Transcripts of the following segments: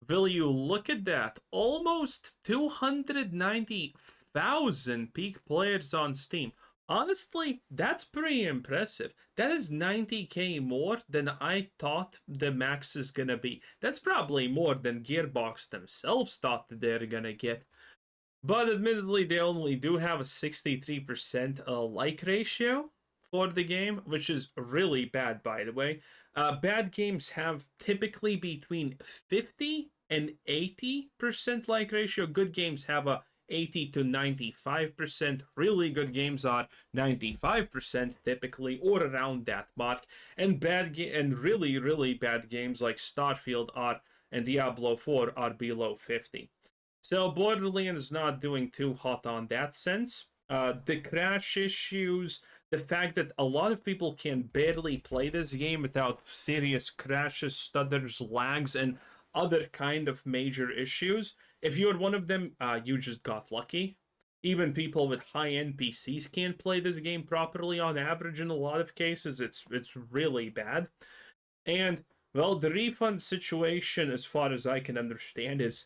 Will you look at that? Almost 290,000 peak players on Steam. Honestly, that's pretty impressive. That is 90k more than I thought the max is gonna be. That's probably more than Gearbox themselves thought that they're gonna get. But admittedly, they only do have a 63% like ratio for the game, which is really bad, by the way. Bad games have typically between 50 and 80% like ratio. Good games have a 80 to 95%. Really good games are 95% typically, or around that mark. And and really bad games like Starfield are and Diablo 4 are below 50. So Borderlands is not doing too hot on that sense. The crash issues, the fact that a lot of people can barely play this game without serious crashes, stutters, lags, and other kind of major issues. If you're one of them, you just got lucky. Even people with high-end PCs can't play this game properly on average in a lot of cases. It's really bad. And well, the refund situation, as far as I can understand, is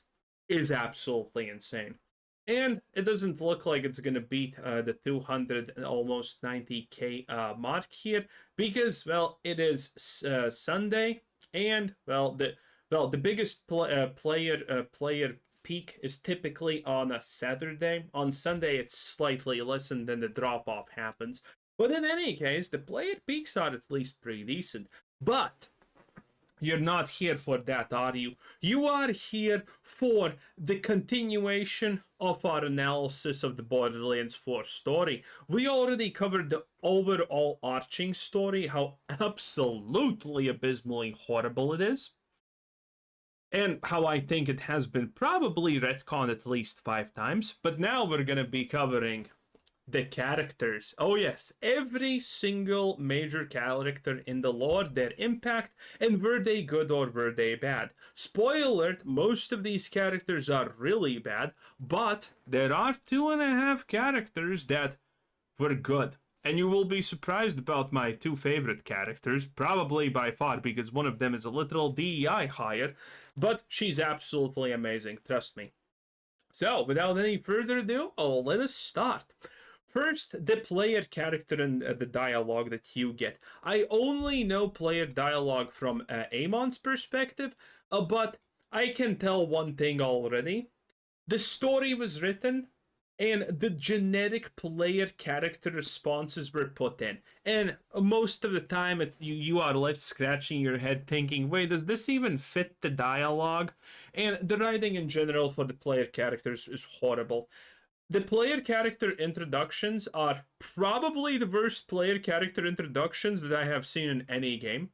absolutely insane. And it doesn't look like it's going to beat the 200 and almost 90k mark here because, well, it is Sunday, and the biggest player peak is typically on a Saturday. On Sunday, it's slightly less, and then the drop off happens. But in any case, the player peaks are at least pretty decent. But you're not here for that, are you? You are here for the continuation of our analysis of the Borderlands 4 story. We already covered the overall arching story, how absolutely abysmally horrible it is, and how I think it has been probably retconned at least 5 times. But now we're gonna be covering the characters. Oh yes, every single major character in the lore, their impact, and were they good or were they bad. Spoiler alert, most of these characters are really bad, but there are 2.5 characters that were good. And you will be surprised about my 2 favorite characters, probably by far, because one of them is a literal DEI hire, but she's absolutely amazing, trust me. So, without any further ado, let us start. First, the player character and the dialogue that you get. I only know player dialogue from Amon's perspective, but I can tell one thing already. The story was written, and the generic player character responses were put in. And most of the time, you are left scratching your head thinking, wait, does this even fit the dialogue? And the writing in general for the player characters is horrible. The player character introductions are probably the worst player character introductions that I have seen in any game.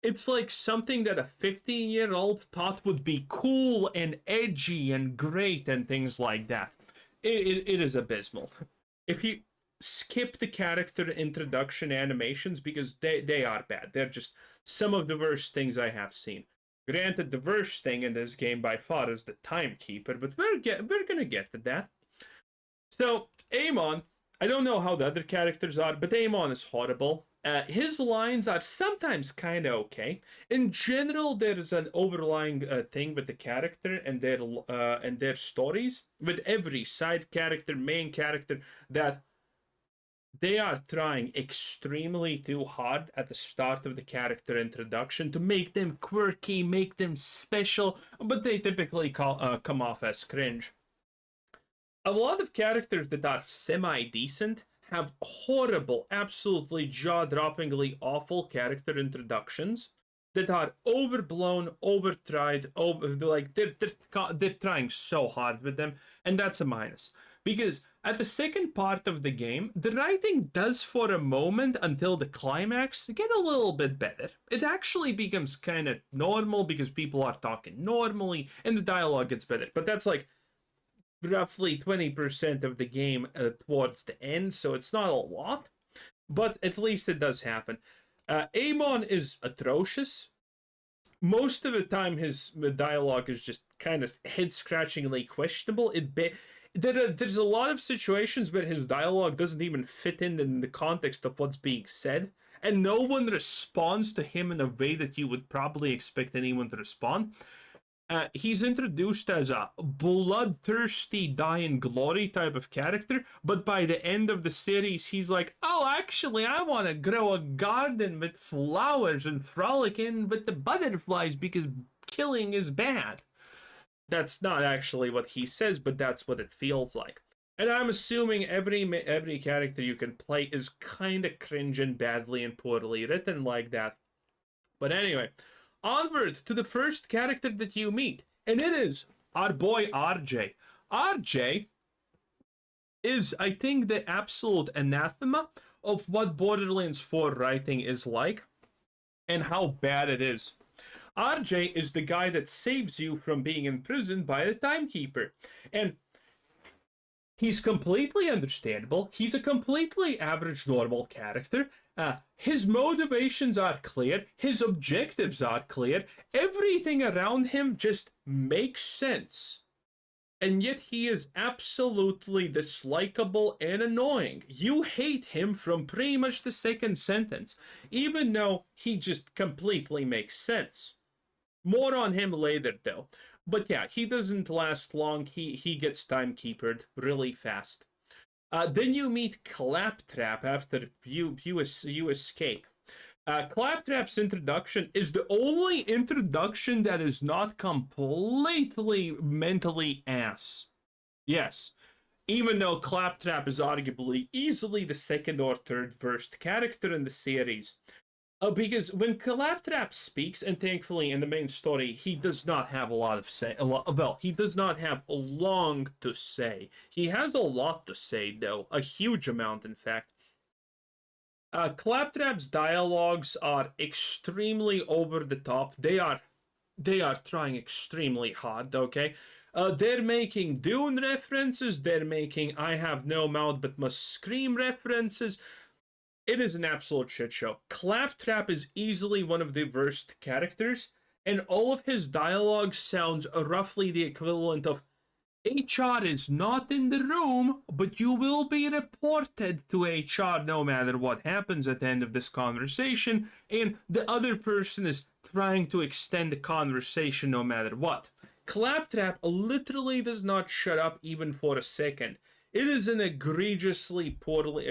It's like something that a 15-year-old thought would be cool and edgy and great and things like that. It is abysmal. If you skip the character introduction animations, because they are bad. They're just some of the worst things I have seen. Granted, the worst thing in this game by far is the timekeeper, but we're gonna get to that. So, Amon, I don't know how the other characters are, but Amon is horrible. His lines are sometimes kind of okay. In general, there is an overlying thing with the character and their stories. With every side character, main character, that they are trying extremely too hard at the start of the character introduction to make them quirky, make them special, but they typically come off as cringe. A lot of characters that are semi-decent have horrible, absolutely jaw-droppingly awful character introductions that are overblown, overtried, they're trying so hard with them, and that's a minus. Because at the second part of the game, the writing does for a moment until the climax get a little bit better. It actually becomes kind of normal because people are talking normally, and the dialogue gets better. But that's like roughly 20% of the game towards the end, so it's not a lot, but at least it does happen. Amon is atrocious. Most of the time, his dialogue is just kind of head-scratchingly questionable. There's a lot of situations where his dialogue doesn't even fit in the context of what's being said, and no one responds to him in a way that you would probably expect anyone to respond. He's introduced as a bloodthirsty, dying glory type of character, but by the end of the series, he's like, oh, actually, I want to grow a garden with flowers and frolic in with the butterflies because killing is bad. That's not actually what he says, but that's what it feels like. And I'm assuming every character you can play is kind of cringe and badly and poorly written like that. But anyway, onward to the first character that you meet, and it is our boy Arjay. Arjay is, I think, the absolute anathema of what Borderlands 4 writing is like and how bad it is. Arjay is the guy that saves you from being imprisoned by the timekeeper. And he's completely understandable. He's a completely average, normal character. His motivations are clear. His objectives are clear. Everything around him just makes sense. And yet he is absolutely dislikable and annoying. You hate him from pretty much the second sentence, even though he just completely makes sense. More on him later, though. But yeah, he doesn't last long. He gets timekeepered really fast. Then you meet Claptrap after you escape. Claptrap's introduction is the only introduction that is not completely mentally ass. Yes, even though Claptrap is arguably easily the second or third worst character in the series. Because when Claptrap speaks, and thankfully in the main story, he does not have a lot of say. Well, he does not have a long to say. He has a lot to say, though. A huge amount, in fact. Claptrap's dialogues are extremely over the top. They are trying extremely hard, okay? They're making Dune references. They're making I have no mouth but must scream references. It is an absolute shit show. Claptrap is easily one of the worst characters, and all of his dialogue sounds roughly the equivalent of HR is not in the room, but you will be reported to HR no matter what happens at the end of this conversation, and the other person is trying to extend the conversation no matter what. Claptrap literally does not shut up even for a second. It is an egregiously poorly.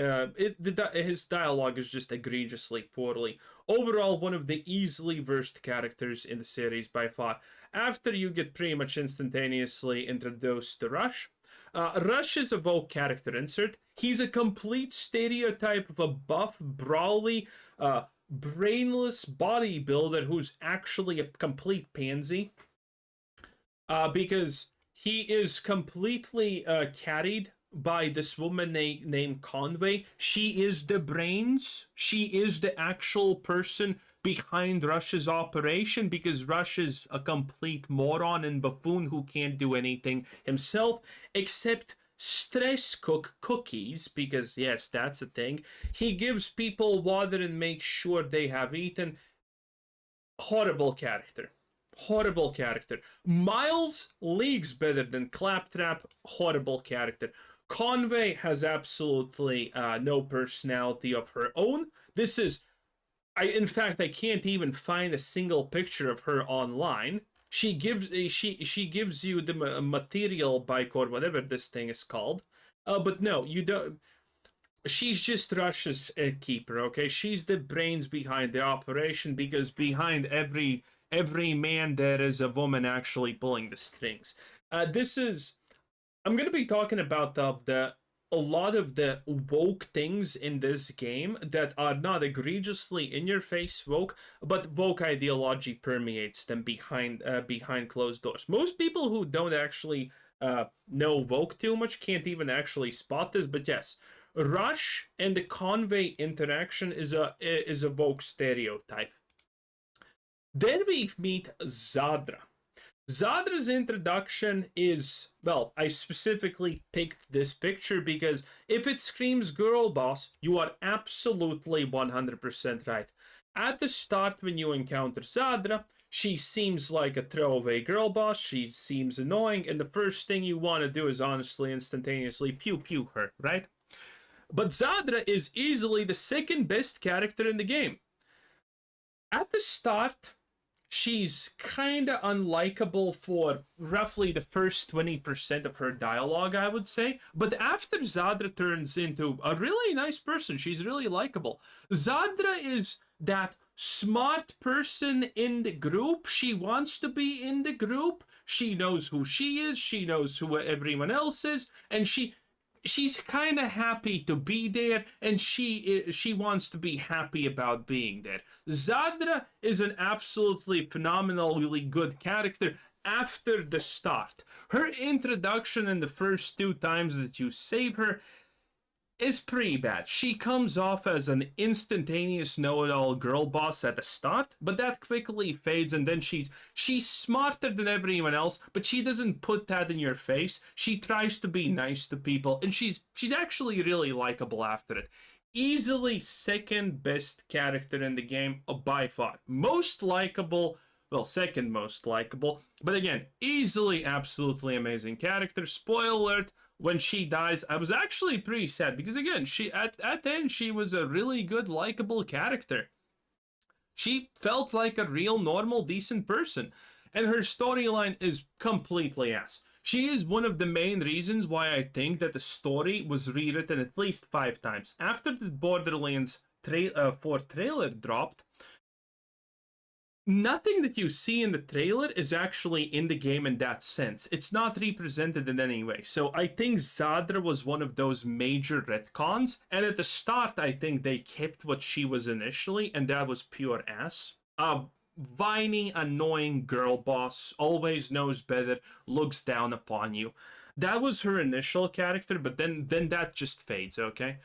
His dialogue is just egregiously poorly. Overall, one of the easily worst characters in the series by far. After you get pretty much instantaneously introduced to Rush. Rush is a Vogue character insert. He's a complete stereotype of a buff, brawly, brainless bodybuilder who's actually a complete pansy. Because he is completely carried by this woman named Conway. She is the brains. She is the actual person behind Rush's operation, because Rush is a complete moron and buffoon who can't do anything himself except stress cook cookies, because yes, that's a thing. He gives people water and makes sure they have eaten. Horrible character. Horrible character. Miles leagues better than Claptrap. Horrible character. Conway has absolutely no personality of her own. This is, in fact, I can't even find a single picture of her online. She gives you the material bike or whatever this thing is called. But no, you don't. She's just Rush's keeper. Okay, she's the brains behind the operation, because behind every man there is a woman actually pulling the strings. I'm going to be talking about a lot of the woke things in this game that are not egregiously in your face woke, but woke ideology permeates them behind closed doors. Most people who don't actually know woke too much can't even actually spot this, but yes, Rush and the Conway interaction is a woke stereotype. Then we meet Zadra. Zadra's introduction is, well, I specifically picked this picture because if it screams girl boss, you are absolutely 100% right. At the start, when you encounter Zadra, she seems like a throwaway girl boss, she seems annoying, and the first thing you want to do is honestly instantaneously pew pew her, right? But Zadra is easily the second best character in the game. At the start, she's kind of unlikable for roughly the first 20% of her dialogue, I would say. But after Zadra turns into a really nice person, she's really likable. Zadra is that smart person in the group. She wants to be in the group. She knows who she is. She knows who everyone else is. And she's kind of happy to be there, and she wants to be happy about being there. Zadra is an absolutely phenomenally good character after the start. Her introduction in the first 2 times that you save her is pretty bad. She comes off as an instantaneous know-it-all girl boss at the start, but that quickly fades, and then she's smarter than everyone else, but she doesn't put that in your face. She tries to be nice to people, and she's actually really likable after it. Easily second best character in the game by far. Most likable, well, second most likable, but again, easily absolutely amazing character. Spoiler alert, when she dies, I was actually pretty sad because again, she at the end she was a really good likable character. She felt like a real normal decent person, and her storyline is completely ass. She is one of the main reasons why I think that the story was rewritten at least 5 times. After the Borderlands 4 trailer dropped, nothing that you see in the trailer is actually in the game in that sense. It's not represented in any way. So I think Zadra was one of those major retcons. And at the start, I think they kept what she was initially, and that was pure ass. Whiny, annoying girl boss, always knows better, looks down upon you. That was her initial character, but then that just fades, okay?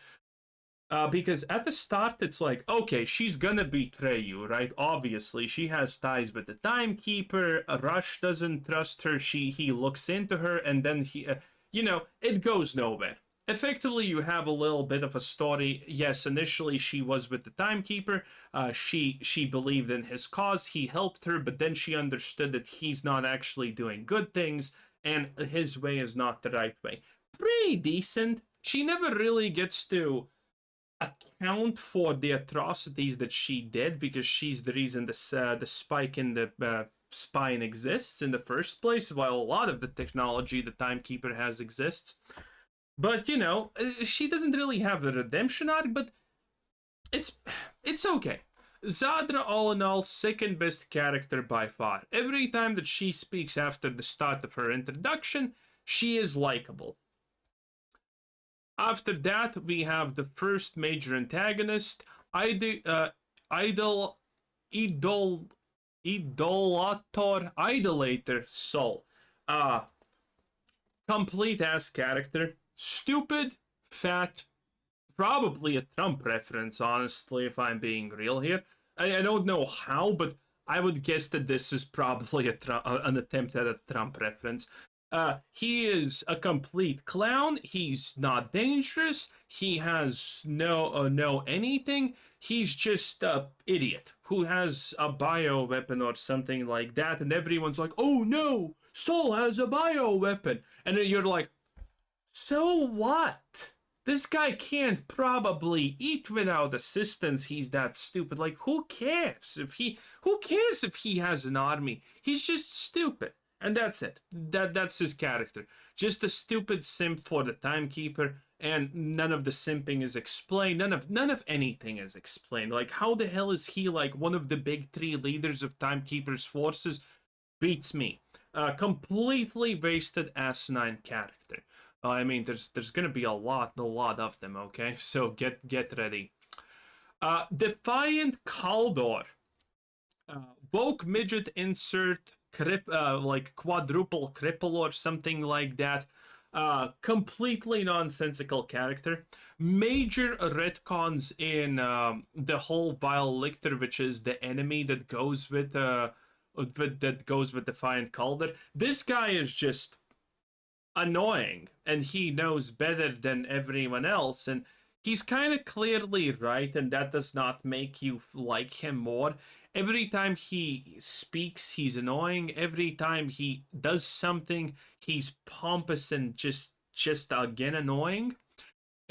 Because at the start, it's like, okay, she's gonna betray you, right? Obviously, she has ties with the timekeeper. Rush doesn't trust her. He looks into her, and then it goes nowhere. Effectively, you have a little bit of a story. Yes, initially she was with the timekeeper. She believed in his cause. He helped her, but then she understood that he's not actually doing good things, and his way is not the right way. Pretty decent. She never really gets to account for the atrocities that she did because she's the reason the spike in the spine exists in the first place, while a lot of the technology the timekeeper has exists. But she doesn't really have a redemption arc, but it's okay. Zadra, all in all, second best character by far. Every time that she speaks after the start of her introduction, she is likable. After that, we have the first major antagonist, idolator Soul. Complete ass character. Stupid, fat, probably a Trump reference, honestly, if I'm being real here. I don't know how, but I would guess that this is probably an attempt at a Trump reference. He is a complete clown. He's not dangerous. He has no anything. He's just a idiot who has a bio weapon or something like that, and everyone's like, "Oh no, Soul has a bio weapon," and then you're like, "So what? This guy can't probably eat without assistance. He's that stupid. Like, who cares if he has an army? He's just stupid." And that's it. That's his character. Just a stupid simp for the timekeeper, and none of the simping is explained. None of anything is explained. Like, how the hell is he like one of the big 3 leaders of timekeeper's forces? Beats me. Completely wasted asinine character. I mean, there's gonna be a lot of them. Okay, so get ready. Defiant Kaldor. Woke midget insert like quadruple cripple or something like that. Completely nonsensical character. Major retcons in the whole Vile Lictor, which is the enemy that goes with Defiant Calder. This guy is just annoying, and he knows better than everyone else, and he's kind of clearly right, and that does not make you like him more. Every time he speaks, he's annoying. Every time he does something, he's pompous and just again annoying.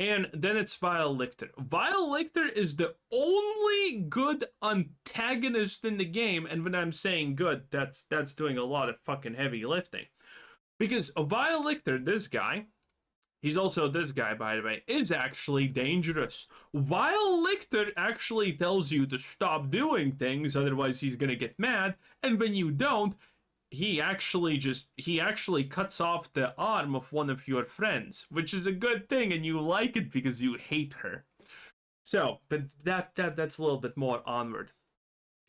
And then it's Vile Lictor. Vile Lictor is the only good antagonist in the game, and when I'm saying good, that's doing a lot of fucking heavy lifting. Because Vile Lictor, this guy, he's also this guy, by the way, is actually dangerous. Vile Lictor actually tells you to stop doing things, otherwise he's gonna get mad, and when you don't, he actually cuts off the arm of one of your friends, which is a good thing, and you like it because you hate her. So, but that's a little bit more onward.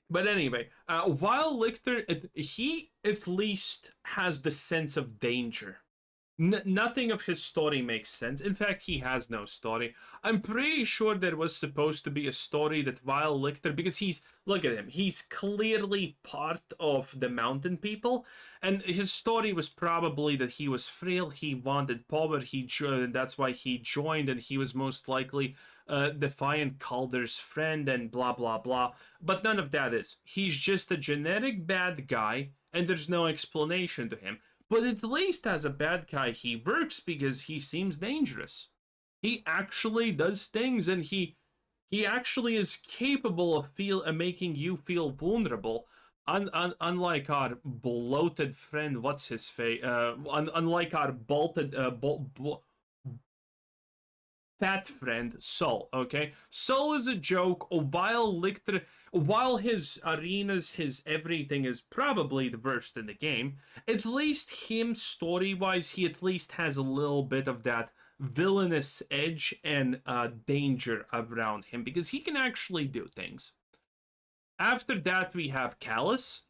But anyway, while Lictor, he at least has the sense of danger. Nothing of his story makes sense. In fact, he has no story. I'm pretty sure there was supposed to be a story that Vile Lictor, because look at him, he's clearly part of the mountain people, and his story was probably that he was frail, he wanted power, that's why he joined, and he was most likely Defiant Calder's friend, and blah blah blah. But none of that is. He's just a generic bad guy, and there's no explanation to him. But at least as a bad guy, he works because he seems dangerous. He actually does things, and he actually is capable of making you feel vulnerable. Unlike our bloated friend, what's his face? Unlike our fat friend, Sol, okay? Sol is a joke. While Lictor, while his arenas, his everything is probably the worst in the game, at least him, story-wise, he at least has a little bit of that villainous edge and danger around him, because he can actually do things. After that, we have Callus.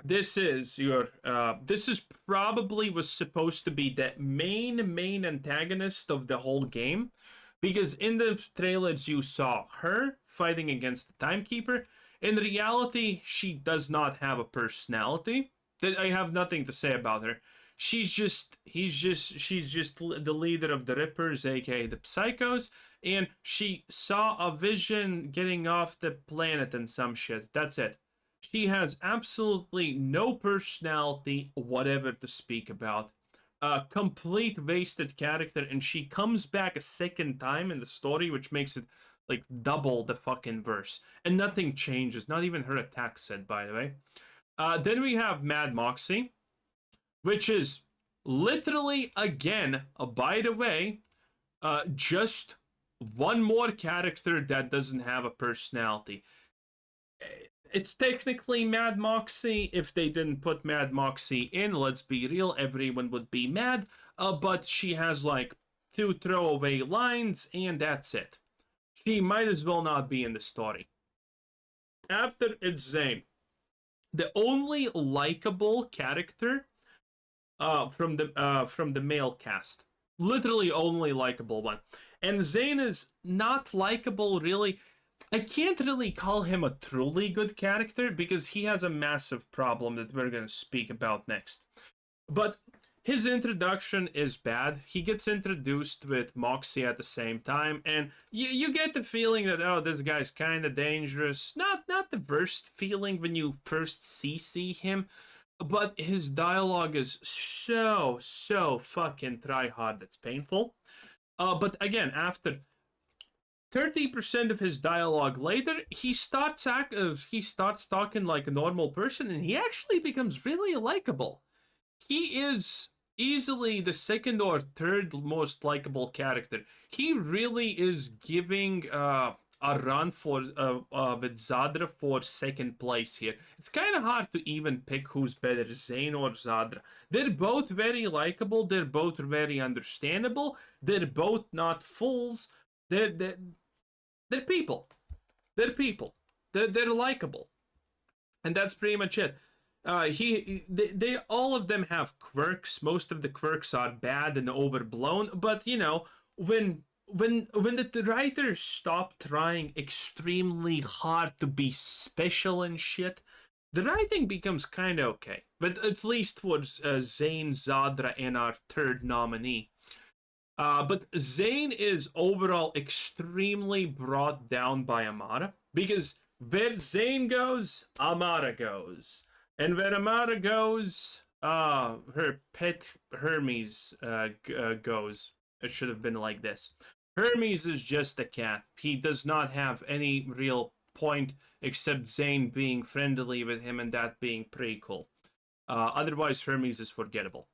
This is probably was supposed to be the main antagonist of the whole game, because in the trailers you saw her fighting against the timekeeper. In reality, she does not have a personality. I have nothing to say about her. She's just the leader of the Rippers, aka the Psychos, and she saw a vision getting off the planet and some shit. That's it. She has absolutely no personality whatever to speak about. A complete wasted character, and she comes back a second time in the story, which makes it like double the fucking verse. And nothing changes, not even her attack set, by the way. Then we have Mad Moxy, which is literally, again, by the way, just one more character that doesn't have a personality. It's technically Mad Moxy. If they didn't put Mad Moxy in, let's be real, everyone would be mad. But she has like 2 throwaway lines, and that's it. She might as well not be in the story. After it's Zayn, the only likable character from the male cast. Literally only likable one. And Zayn is not likable, really. I can't really call him a truly good character because he has a massive problem that we're going to speak about next. But his introduction is bad. He gets introduced with Moxy at the same time, and you get the feeling that, oh, this guy's kind of dangerous. Not the worst feeling when you first see him, but his dialogue is so fucking try-hard that's painful. But again, after 30% of his dialogue later, he starts talking like a normal person, and he actually becomes really likable. He is easily the second or third most likable character. He really is giving a run for with Zadra for second place here. It's kind of hard to even pick who's better, Zayn or Zadra. They're both very likable. They're both very understandable. They're both not fools. They're people. They're people. They're likable, and that's pretty much it. They all of them have quirks. Most of the quirks are bad and overblown, but you know, when the writers stop trying extremely hard to be special and shit, the writing becomes kind of okay. But at least for Zayn, Zadra, and our third nominee. But Zayn is overall extremely brought down by Amara, because where Zayn goes, Amara goes. And where Amara goes, her pet Hermes goes. It should have been like this. Hermes is just a cat. He does not have any real point except Zayn being friendly with him and that being pretty cool. Otherwise, Hermes is forgettable.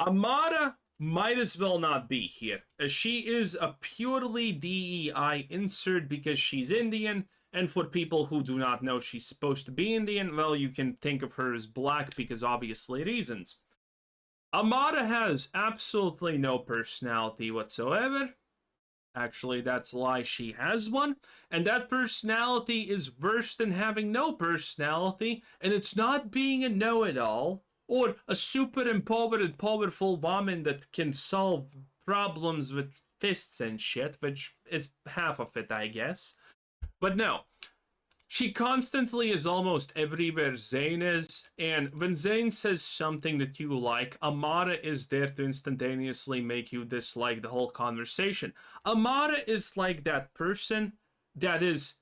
Amara might as well not be here, as she is a purely DEI insert because she's Indian, and for people who do not know she's supposed to be Indian, well, you can think of her as black because obviously reasons. Amara has absolutely no personality whatsoever. Actually, that's a lie, she has one. And that personality is worse than having no personality, and it's not being a know-it-all, or a super empowered, powerful woman that can solve problems with fists and shit, which is half of it, I guess. But no, she constantly is almost everywhere Zayn is, and when Zayn says something that you like, Amara is there to instantaneously make you dislike the whole conversation. Amara is like that person that is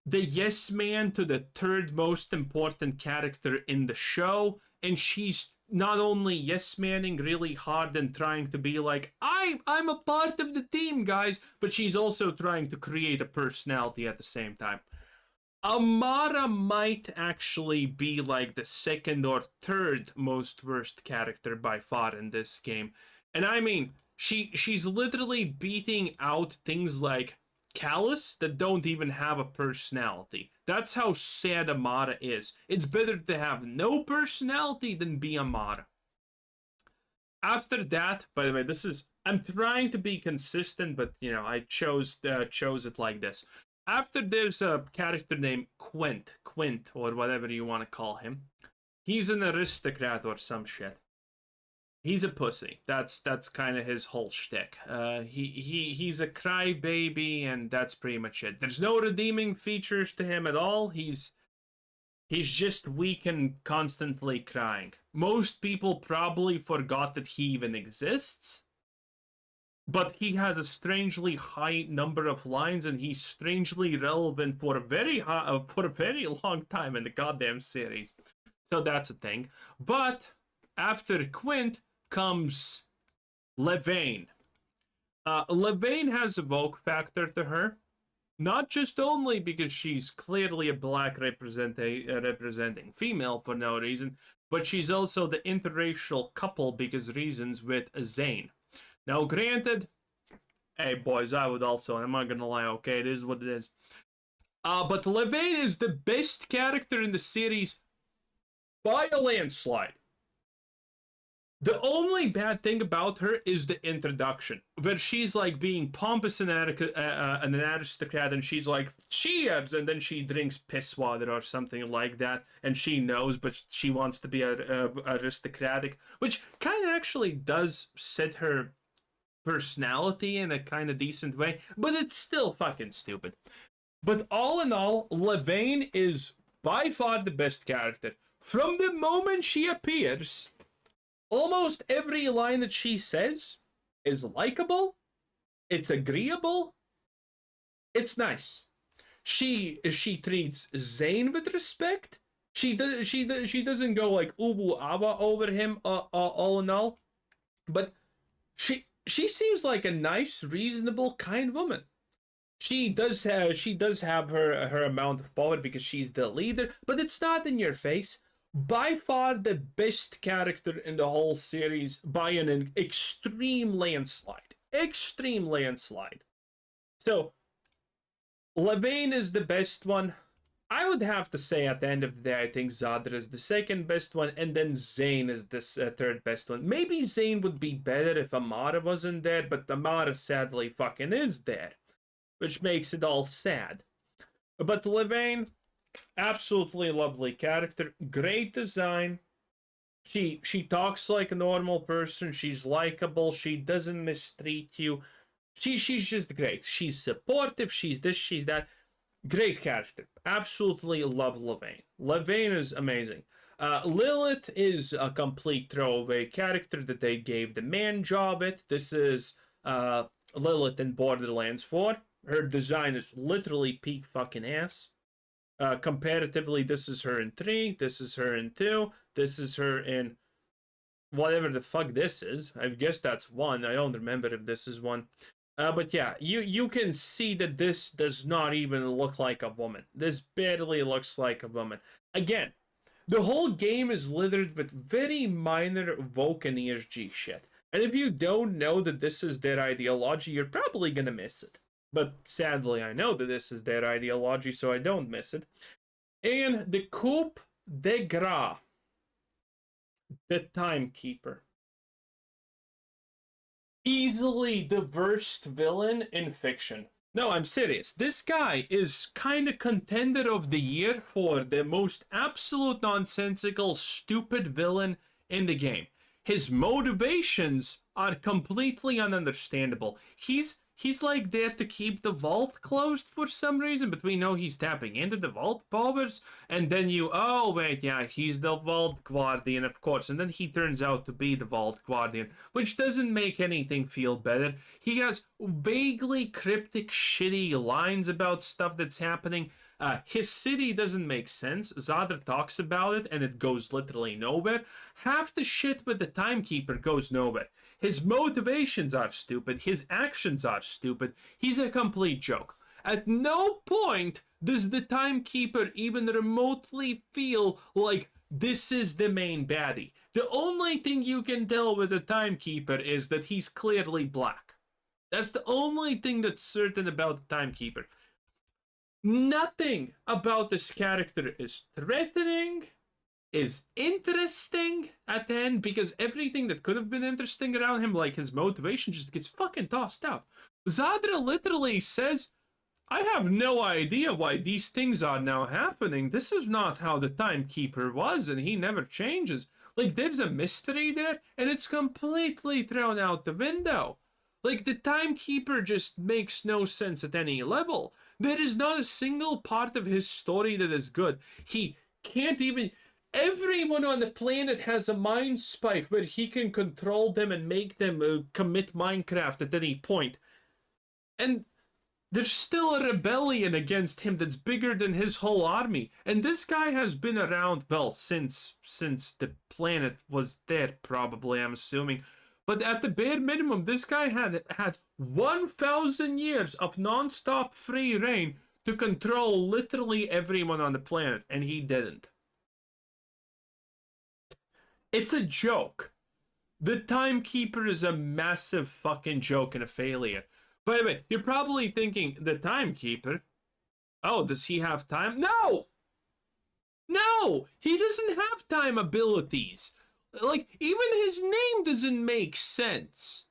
the yes man to the third most important character in the show, and she's not only yes manning really hard and trying to be like, I'm a part of the team, guys, but she's also trying to create a personality at the same time. Amara might actually be like the second or third most worst character by far in this game. And I mean, she's literally beating out things like Callus that don't even have a personality. That's how sad Amara is. It's better to have no personality than be Amara. After that, by the way, I'm trying to be consistent, but you know, I chose it like this. After there's a character named Quint, or whatever you want to call him. He's an aristocrat or some shit. He's a pussy. That's kind of his whole shtick. He's a crybaby, and that's pretty much it. There's no redeeming features to him at all. He's just weak and constantly crying. Most people probably forgot that he even exists. But he has a strangely high number of lines, and he's strangely relevant for a very long time in the goddamn series. So that's a thing. But after Quint comes Levane. Levane has a Vogue factor to her, not just only because she's clearly a black representing female for no reason, but she's also the interracial couple because reasons with Zayn. Now, granted, hey boys, I would also, I'm not gonna lie, okay, it is what it is. But Levane is the best character in the series by a landslide. The only bad thing about her is the introduction, where she's like being pompous and an aristocrat, and she's like, cheers, and then she drinks piss water or something like that, and she knows, but she wants to be aristocratic, which kind of actually does set her personality in a kind of decent way, but it's still fucking stupid. But all in all, Levane is by far the best character. From the moment she appears, almost every line that she says is likable, it's agreeable, it's nice. She treats Zayn with respect. She doesn't go like ubu awa over him all in all, but she seems like a nice, reasonable, kind woman. She does have her amount of power because she's the leader, but it's not in your face. By far the best character in the whole series by an extreme landslide. Extreme landslide. So, Levane is the best one. I would have to say at the end of the day, I think Zadra is the second best one, and then Zayn is the third best one. Maybe Zayn would be better if Amara wasn't there, but Amara sadly fucking is there, which makes it all sad. But Levane, absolutely lovely character, great design. She talks like a normal person. She's likable. She doesn't mistreat you. She's just great. She's supportive. She's this. She's that. Great character. Absolutely love Levane. Levane is amazing. Lilith is a complete throwaway character that they gave the man job at. This is Lilith in Borderlands 4. Her design is literally peak fucking ass. Comparatively, this is her in 3, this is her in 2, this is her in whatever the fuck this is. I guess that's one. I don't remember if this is one. But yeah, you can see that this does not even look like a woman. This barely looks like a woman. Again, the whole game is littered with very minor woke and ESG shit. And if you don't know that this is their ideology, you're probably gonna miss it. But sadly, I know that this is their ideology, so I don't miss it. And the coup de grace, the timekeeper. Easily the worst villain in fiction. No, I'm serious. This guy is kind of contender of the year for the most absolute nonsensical, stupid villain in the game. His motivations are completely ununderstandable. He's like there to keep the vault closed for some reason, but we know he's tapping into the vault powers, and then oh wait, yeah, he's the vault guardian, of course, and then he turns out to be the vault guardian, which doesn't make anything feel better. He has vaguely cryptic, shitty lines about stuff that's happening. His city doesn't make sense. Zadra talks about it, and it goes literally nowhere. Half the shit with the timekeeper goes nowhere. His motivations are stupid. His actions are stupid. He's a complete joke. At no point does the timekeeper even remotely feel like this is the main baddie. The only thing you can tell with the timekeeper is that he's clearly black. That's the only thing that's certain about the timekeeper. Nothing about this character is threatening, is interesting at the end, because everything that could have been interesting around him, like his motivation, just gets fucking tossed out. Zadra literally says, I have no idea why these things are now happening. This is not how the timekeeper was, and he never changes. Like, there's a mystery there, and it's completely thrown out the window. Like, the timekeeper just makes no sense at any level. There is not a single part of his story that is good. He can't even... Everyone on the planet has a mind spike where he can control them and make them commit Minecraft at any point. And there's still a rebellion against him that's bigger than his whole army. And this guy has been around, well, since the planet was there, probably, I'm assuming. But at the bare minimum, this guy had 1,000 years of non-stop free reign to control literally everyone on the planet, and he didn't. It's a joke. The timekeeper is a massive fucking joke and a failure. By the way, you're probably thinking, the timekeeper? Oh, does he have time? No! No! He doesn't have time abilities. Like, even his name doesn't make sense.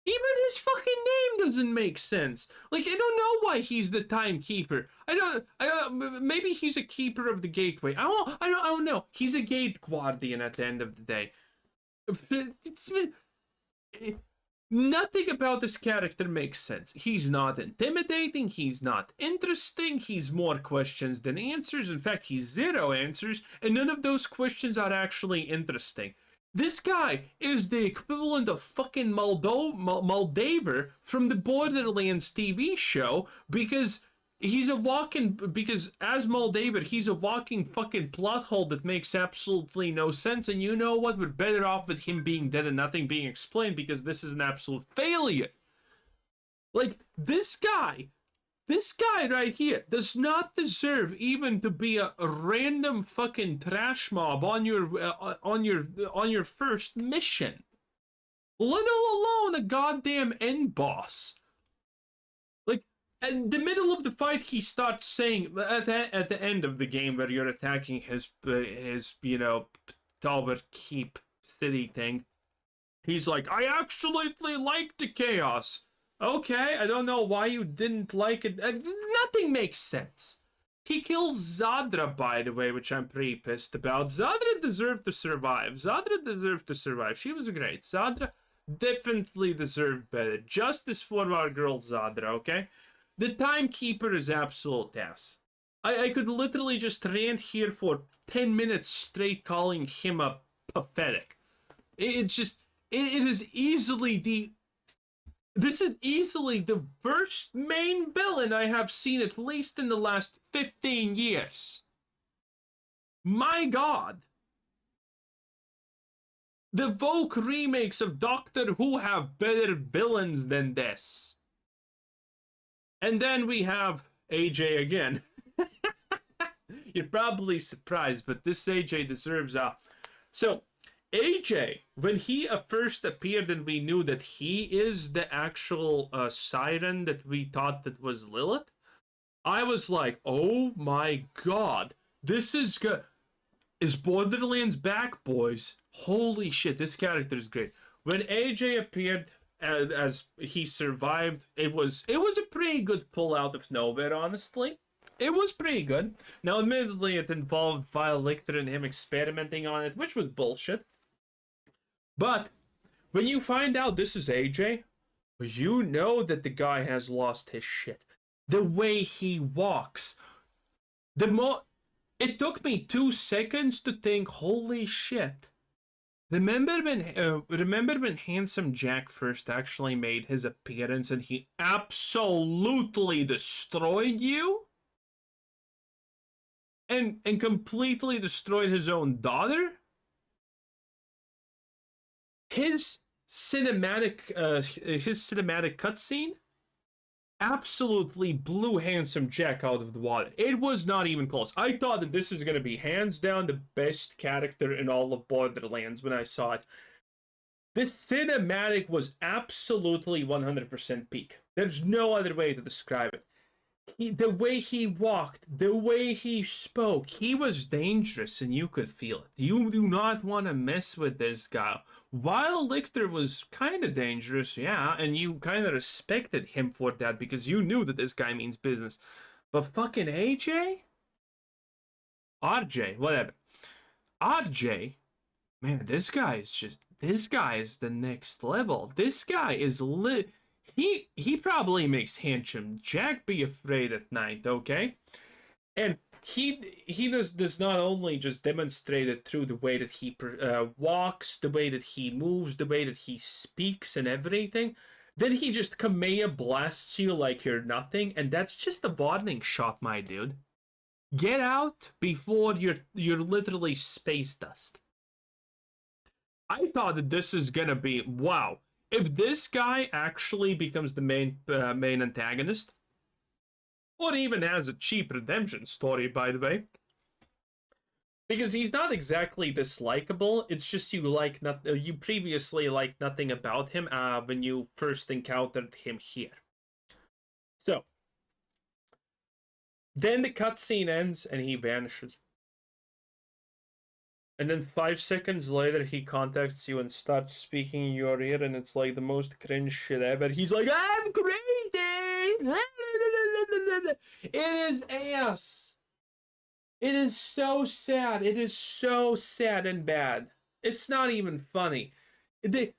Even his fucking name doesn't make sense. Like, I don't know why he's the timekeeper. I don't, maybe he's a keeper of the gateway. I don't know. He's a gate guardian at the end of the day. Nothing about this character makes sense. He's not intimidating, he's not interesting, he's more questions than answers. In fact, he's zero answers, and none of those questions are actually interesting. This guy is the equivalent of fucking Moldaver from the Borderlands TV show, because he's a because as Moldaver, he's a walking fucking plot hole that makes absolutely no sense. And you know what? We're better off with him being dead and nothing being explained, because this is an absolute failure. Like, this guy right here does not deserve even to be a random fucking trash mob on your first mission, let alone a goddamn end boss. Like, in the middle of the fight, he starts saying at the end of the game, where you're attacking his tower keep city thing, he's like, I absolutely like the chaos. Okay, I don't know why you didn't like it. Nothing makes sense. He kills Zadra, by the way, which I'm pretty pissed about. Zadra deserved to survive. She was great. Zadra definitely deserved better. Justice for our girl Zadra, okay? The timekeeper is absolute ass. I could literally just rant here for 10 minutes straight calling him a pathetic. It is easily this is easily the worst main villain I have seen, at least in the last 15 years. My God. The Vogue remakes of Doctor Who have better villains than this. And then we have AJ again. You're probably surprised, but this AJ deserves a... So, AJ, when he first appeared and we knew that he is the actual siren that we thought that was Lilith, I was like, oh my god, this is good. Is Borderlands back, boys? Holy shit, this character is great. When AJ appeared as he survived, it was a pretty good pull out of nowhere, honestly. It was pretty good. Now, admittedly, it involved Vile Lictor and him experimenting on it, which was bullshit. But when you find out this is AJ, you know that the guy has lost his shit. The way he walks, it took me 2 seconds to think, holy shit. Remember when Handsome Jack first actually made his appearance and he absolutely destroyed you? And completely destroyed his own daughter? His cinematic cutscene absolutely blew Handsome Jack out of the water. It was not even close. I thought that this is going to be hands down the best character in all of Borderlands when I saw it. This cinematic was absolutely 100% peak. There's no other way to describe it. The way he walked, the way he spoke, he was dangerous and you could feel it. You do not want to mess with this guy. While Lictor was kind of dangerous, yeah, and you kind of respected him for that because you knew that this guy means business. But fucking AJ? Arjay, whatever. Arjay, man, this guy is the next level. This guy is lit. He probably makes Handsome Jack be afraid at night, okay? And he does not only just demonstrate it through the way that he walks, the way that he moves, the way that he speaks and everything. Then he just Kamea blasts you like you're nothing, and that's just a warning shot, my dude. Get out before you're literally space dust. I thought that this is gonna be wow. If this guy actually becomes the main antagonist, or even has a cheap redemption story, by the way, because he's not exactly dislikable. It's just you previously liked nothing about him when you first encountered him here. So then the cutscene ends and he vanishes. And then 5 seconds later, he contacts you and starts speaking in your ear, and it's like the most cringe shit ever. He's like, I'm crazy! It is ass! It is so sad. It is so sad and bad. It's not even funny. The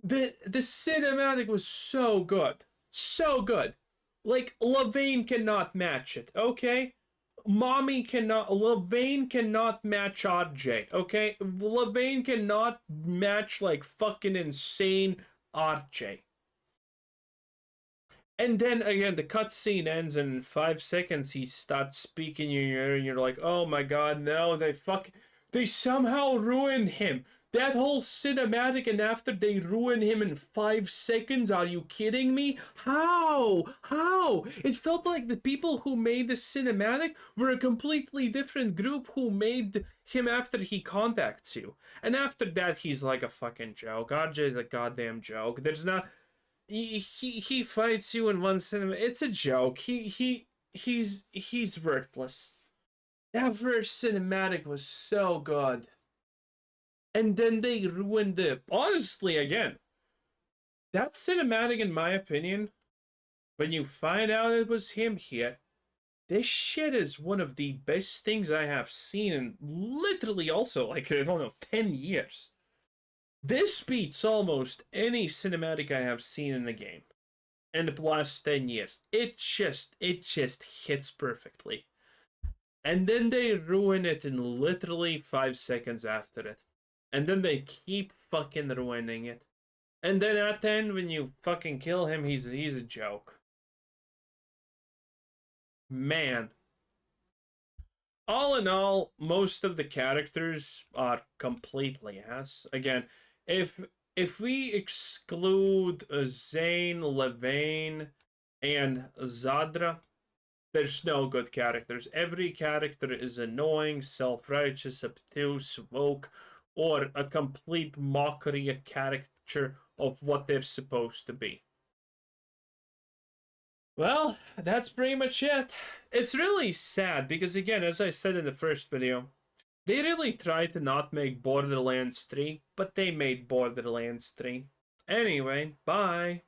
cinematic was so good. So good. Like, Levane cannot match it, okay? Levane cannot match Arjay, okay? Levane cannot match, like, fucking insane Arjay. And then, again, the cutscene ends and in 5 seconds he starts speaking in your ear and you're like, oh my god, no, they somehow ruined him. That whole cinematic, and after they ruin him in 5 seconds, are you kidding me? How? It felt like the people who made the cinematic were a completely different group who made him after he contacts you. And after that, he's like a fucking joke. Arjay's a goddamn joke. There's not... He fights you in one cinema. It's a joke. He's worthless. That first cinematic was so good. And then they ruined it. Honestly, again, that cinematic, in my opinion, when you find out it was him here, this shit is one of the best things I have seen in literally also, like, I don't know, 10 years. This beats almost any cinematic I have seen in the game in the last 10 years. It just hits perfectly. And then they ruin it in literally 5 seconds after it. And then they keep fucking ruining it. And then at the end, when you fucking kill him, he's a joke. Man. all in all, most of the characters are completely ass. Again, if we exclude Zayn, Levane, and Zadra, there's no good characters. Every character is annoying, self-righteous, obtuse, woke, or a complete mockery, a caricature of what they're supposed to be. Well, that's pretty much it. It's really sad because, again, as I said in the first video, they really tried to not make Borderlands 3, but they made Borderlands 3. Anyway, bye.